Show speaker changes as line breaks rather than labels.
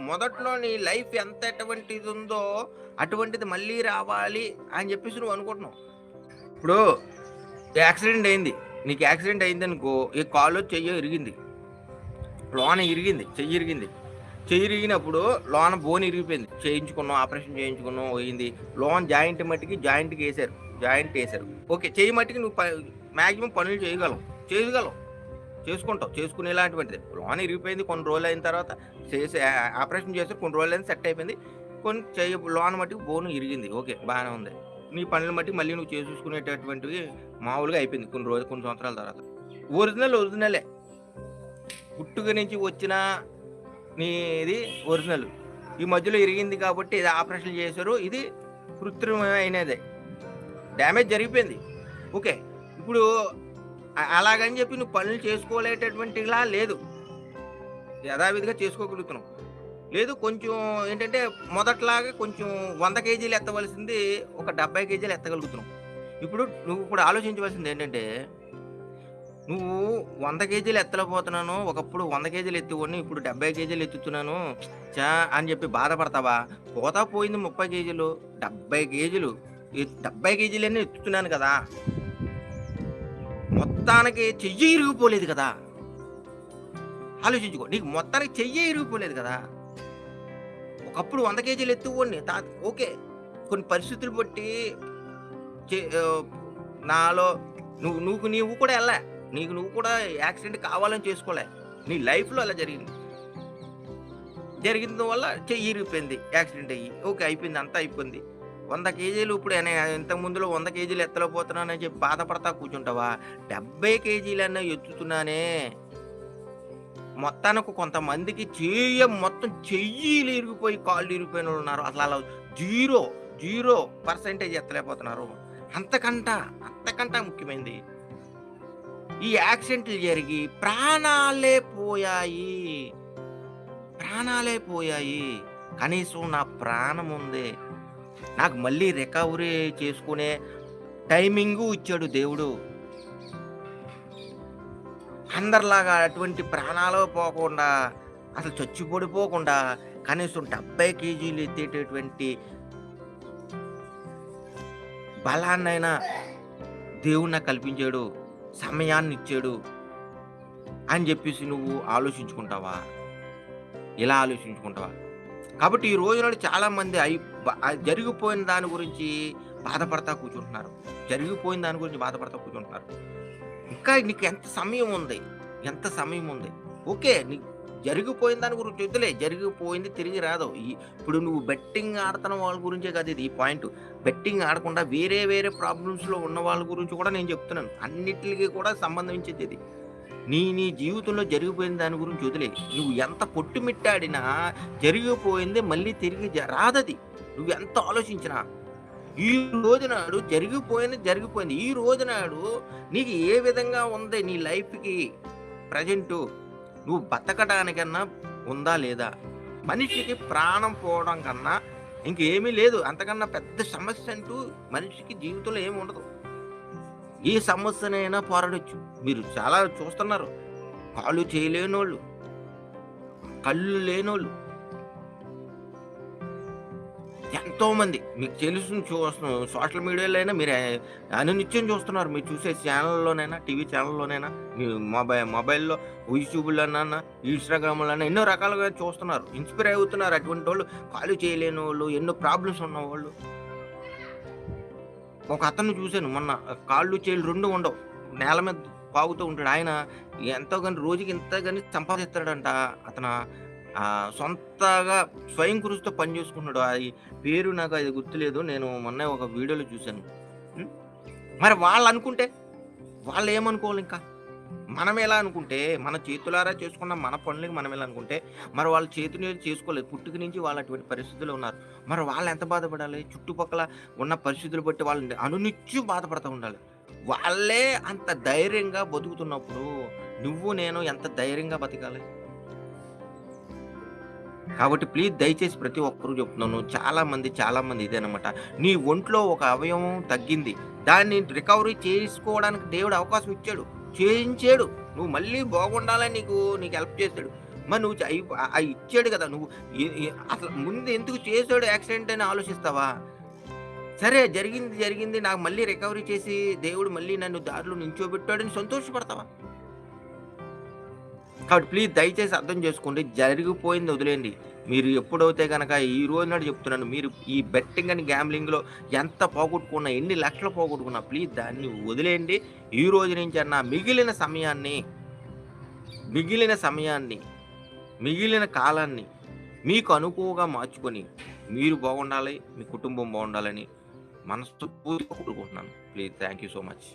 మొదట్లో నీ లైఫ్ ఎంత ఎటువంటిది ఉందో, అటువంటిది మళ్ళీ రావాలి అని చెప్పేసి నువ్వు అనుకుంటున్నావు. ఇప్పుడు యాక్సిడెంట్ అయింది. నీకు యాక్సిడెంట్ అయిందనుకో, ఈ కాలో, చెయ్యో ఇరిగింది. లోన ఇరిగింది. చెయ్యి ఇరిగింది. చెయ్యి ఇరిగినప్పుడు లోన బోన్ ఇరిగిపోయింది. చేయించుకున్నాం, ఆపరేషన్ చేయించుకున్నాం, అయింది. లోన జాయింట్ మట్టికి జాయింట్‌కేసారు. జాయింట్ ఏసారు. ఓకే. చెయ్యి మట్టికి నువ్వు మాక్సిమం పనులు చేయగలవు. చేయగలవు. చేసుకుంటావు. చేసుకునేలాంటివంటిదే. లోన ఇరిగిపోయింది. కొన్ని రోజులయిన తర్వాత చేసి ఆపరేషన్ చేసారు. కొన్ని రోజులైంది సెట్ అయిపోయింది. కొన్ని చెయ్యి లోన మట్టికి బోన్ ఇరిగింది. ఓకే. బానే ఉంది. నీ పనులు మట్టికి మళ్ళీ నువ్వు చేసేసుకునేటటువంటివి మామూలుగా అయిపోయింది. కొన్ని రోజులు, కొన్ని సంవత్సరాల తర్వాత. ఒరిజినల్ ఒరిజినలే. పుట్టుక నుంచి వచ్చిన నీది ఒరిజినల్. ఈ మధ్యలో ఇరిగింది కాబట్టి ఇది ఆపరేషన్ చేశారు. ఇది కృత్రిమమైనదే. డ్యామేజ్ జరిగిపోయింది. ఓకే. ఇప్పుడు అలాగని చెప్పి నువ్వు పనులు చేసుకోలేటటువంటిలా లేదు. యథావిధిగా చేసుకోగలుగుతున్నావు. లేదు కొంచెం ఏంటంటే మొదట్లాగా కొంచెం 100 కేజీలు ఎత్తవలసింది ఒక 70 కేజీలు ఎత్తగలుగుతున్నావు. ఇప్పుడు నువ్వు ఇప్పుడు ఆలోచించవలసింది ఏంటంటే, నువ్వు 100 కేజీలు ఎత్తలేకపోతున్నాను. ఒకప్పుడు 100 కేజీలు ఎత్తేవాడిని. ఇప్పుడు 70 కేజీలు ఎత్తుతున్నాను. అని చెప్పి బాధపడతావా? పోతా పోయింది 30 కేజీలు. 70 కేజీలు. 70 కేజీలన్నీ ఎత్తుతున్నాను కదా! మొత్తానికి చెయ్యి ఇరిగిపోలేదు కదా! ఆలోచించుకో. నీకు మొత్తానికి చెయ్యే ఇరిగిపోలేదు కదా! ఒకప్పుడు 100 కేజీలు ఎత్తేవాడిని. ఓకే. కొన్ని పరిస్థితులు బట్టి చె ఆహ్, నాలో నువ్వు కూడా ఎళ్ళా. నువ్వు కూడా యాక్సిడెంట్ కావాలని చేసుకోలే. నీ లైఫ్‌లో అలా జరిగింది. జరిగిన వల్ల చెయ్యి ఇరిగిపోయింది యాక్సిడెంట్ అయ్యి. ఓకే. అయిపోయింది. అంతా అయిపోయింది. 100 కేజీలు ఇప్పుడు ఇంతకు ముందులో 100 కేజీలు ఎత్తలేకపోతున్నానని చెప్పి బాధపడతా కూర్చుంటావా? 70 కేజీలన్నా ఎత్తుతున్నానే. మొత్తానికి కొంతమందికి మొత్తం చెయ్యిలు ఇరిగిపోయి, కాళ్ళు ఇరిగిపోయినోళ్ళున్నారు. అసలు అలా 0% ఎత్తలేకపోతున్నారు. అంతకంటా ముఖ్యమైనది ఈ యాక్సిడెంట్లు జరిగి ప్రాణాలే పోయాయి. కనీసం నా ప్రాణం ఉంది. నాకు మళ్ళీ రికవరీ చేసుకునే టైమింగు ఇచ్చాడు దేవుడు. అందరిలాగా అటువంటి ప్రాణాలు పోకుండా, అసలు చచ్చిపడిపోకుండా కనీసం 70 కేజీలు ఎత్తేటటువంటి బలాన్నైనా దేవుడు నాకు కల్పించాడు. సమయాన్నిచ్చాడు అని చెప్పేసి నువ్వు ఆలోచించుకుంటావా? ఇలా ఆలోచించుకుంటావా? కాబట్టి ఈ రోజునాడు చాలామంది జరిగిపోయిన దాని గురించి బాధపడతా కూర్చుంటున్నారు. ఇంకా నీకు ఎంత సమయం ఉంది? ఓకే. నీకు జరిగిపోయిన దాని గురించి వద్దులే. జరిగిపోయింది తిరిగి రాదు. ఇప్పుడు నువ్వు బెట్టింగ్ ఆడుతున్న వాళ్ళ గురించే కాదు ఇది ఈ పాయింట్. బెట్టింగ్ ఆడకుండా వేరే ప్రాబ్లమ్స్‌లో ఉన్న వాళ్ళ గురించి కూడా నేను చెప్తున్నాను. అన్నిట్లికి కూడా సంబంధించింది ఇది. నీ జీవితంలో జరిగిపోయిన దాని గురించి వదిలేయి. నువ్వు ఎంత కొట్టుమిట్టాడినా జరిగిపోయింది మళ్ళీ తిరిగి రాదది. నువ్వెంత ఆలోచించినా. ఈ రోజు నాడు జరిగిపోయింది. ఈ రోజు నాడు నీకు ఏ విధంగా ఉంది నీ లైఫ్‌కి ప్రెజెంటు? నువ్వు బతకడానికన్నా ఉందా లేదా? మనిషికి ప్రాణం పోవడం కన్నా ఇంకేమీ లేదు. అంతకన్నా పెద్ద సమస్య అంటూ మనిషికి జీవితంలో ఏమి ఉండదు. ఏ సమస్యనైనా పోరాడొచ్చు. మీరు చాలా చూస్తున్నారు. కాళ్ళు చేయలేనోళ్ళు, కళ్ళు లేనోళ్ళు ఎంతోమంది మీకు సోషల్ మీడియాలో అయినా మీరు అనునిత్యం చూస్తున్నారు. మీరు చూసే ఛానల్‌లోనైనా, టీవీ ఛానల్‌లోనైనా, మీ మొబైల్‌లో, యూట్యూబ్‌లోనైనా, ఇన్‌స్టాగ్రామ్‌లోనైనా ఎన్నో రకాలుగా చూస్తున్నారు. ఇన్‌స్పైర్ అవుతున్నారు. అటువంటోళ్ళు, కాళ్ళు చేయలేనోళ్ళు, ఎన్నో ప్రాబ్లమ్స్ ఉన్నవాళ్ళు. ఒక అతన్ని చూసాను మొన్న. కాళ్ళు, చేతులు 2 ఉండవు. నేల మీద పాకుతూ ఉంటాడు. ఆయన ఎంతో గాని రోజుకి ఇంత గాని సంపాదిస్తాడంట. అతను సొంతగా స్వయం కృషితో పని చేసుకుంటున్నాడు. పేరు నాకు అది గుర్తులేదు. నేను మొన్నే ఒక వీడియోలో చూసాను. హ్మ్. మరి వాళ్ళనుకుంటే వాళ్ళేమనుకోవాలింకా? మనమెలా అనుకుంటే, మన చేతులారా చేసుకున్న మన పనులకి మనమెలా అనుకుంటే, మరి వాళ్ళ చేతులు చేసుకోలేదు. పుట్టుక నుంచి వాళ్ళు అటువంటి పరిస్థితుల్లో ఉన్నారు. మరి వాళ్ళెంత బాధపడాలి? చుట్టుపక్కల ఉన్న పరిస్థితులు బట్టి వాళ్ళు అనునిత్యం బాధపడతా ఉండాలి. వాళ్ళే అంత ధైర్యంగా బతుకుతున్నప్పుడు, నువ్వు నేను ఎంత ధైర్యంగా బతకాలి? కాబట్టి ప్లీజ్ దయచేసి ప్రతి ఒక్కరు చెప్తున్నాను. చాలామంది ఇదేనమాట. నీ ఒంట్లో ఒక అవయవం తగ్గింది. దాన్ని రికవరీ చేసుకోవడానికి దేవుడు అవకాశం ఇచ్చాడు. చేయించాడు. నువ్వు మళ్ళీ బాగుండాలని నీకు హెల్ప్ చేసాడు. మరి నువ్వు ఇచ్చాడు కదా! నువ్వు అసలు ముందు ఎందుకు చేసాడు యాక్సిడెంట్ అని ఆలోచిస్తావా? సరే జరిగింది, జరిగింది. నాకు మళ్ళీ రికవరీ చేసి దేవుడు మళ్ళీ నన్ను దారిలో నించోబెట్టాడని సంతోషపడతావా? కాబట్టి ప్లీజ్ దయచేసి అర్థం చేసుకోండి. జరిగిపోయింది వదిలేయండి. మీరు ఎప్పుడైతే గనక ఈ రోజు నాడు చెప్తున్నాను. మీరు ఈ బెట్టింగ్ అని గ్యామ్లింగ్‌లో ఎంత పోగొట్టుకున్నా, ఎన్ని లక్షలు పోగొట్టుకున్నా ప్లీజ్ దాన్ని వదిలేయండి. ఈ రోజు నుంచన్నా మిగిలిన సమయాన్ని, మిగిలిన కాలాన్ని మీకు అనుకువగా మార్చుకొని, మీరు బాగుండాలి, మీ కుటుంబం బాగుండాలని మనస్ఫూర్తిగా కోరుకుంటున్నాను. Please thank you so much.